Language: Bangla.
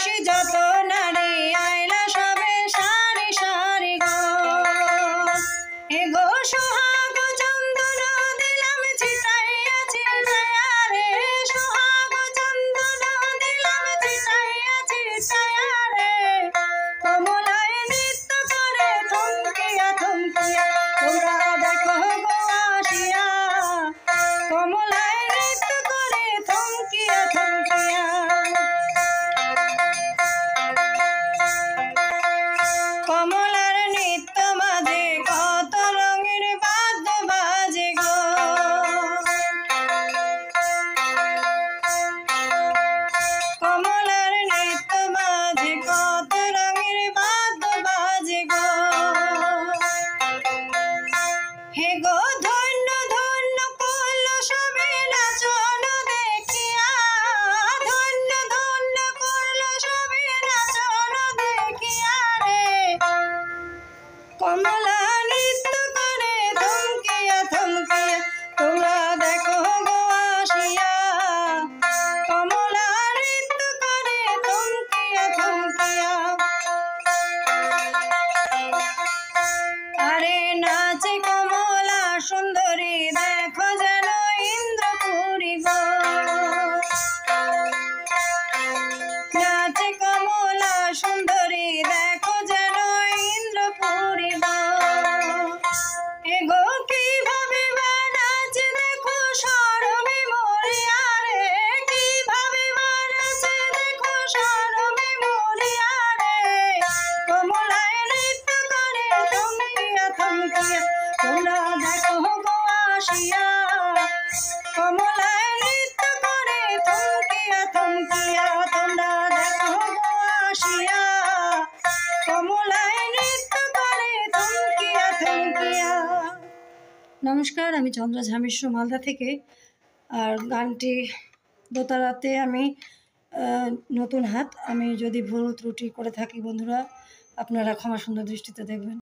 খুশি যত নারী আইলা সবে সারি সারি গো এ গো সোহাগ চন্দন দিলাম ছিটাইয়া ছিটাইয়া রে সোহাগ চন্দন দিলাম ছিটাইয়া ছিটাইয়া রে কমলায় নৃত্য করে থমকিয়া থমকিয়া তোমরা দেখো গো আসিয়া কমলায় নৃত্য করে থমকিয়া থমকিয়া কমলার নৃত্য মাঝে কত রঙের বাদ্য বাজে গো কমলার নৃত্য মাঝে কত রঙের বাদ্য বাজে গো হে গো ধন্য ধন্য করল সবে নাচন দেখিয়া ধন্য ধন্য করল সবে নাচন দেখিয়া রে কমলা নৃত্য করে থমকিয়া থমকিয়া তোমরা দেখো গো আসিয়া কমলা নৃত্য করে থমকিয়া থমকিয়া আরে নাচে কমলা সুন্দরী দেখো যেন ইন্দ্রপুরী গো নাচে কমলা সুন্দরী দেখো যেন ইন্দ্রপুরী গো এ গো কিভাবে বা নাচে দেখো সরমে মরিয়া রে কিভাবে বা নাচে দেখো সরমে মরিয়া রে কমলায় নৃত্য করে থমকিয়া থমকিয়া তোমরা দেখো গো আসিয়া কমলায় নৃত্য করে থমকিয়া থমকিয়া তোমরা দেখো গো আসিয়া কমলায় নৃত্য করে থমকিয়া থমকিয়া। নমস্কার, আমি চন্দ্রা ঝা মিশ্র মালদা থেকে। আর গানটি দোতারাতে আমি নতুন হাত, আমি যদি ভুল ত্রুটি করে থাকি বন্ধুরা আপনারা ক্ষমা সুন্দর দৃষ্টিতে দেখবেন।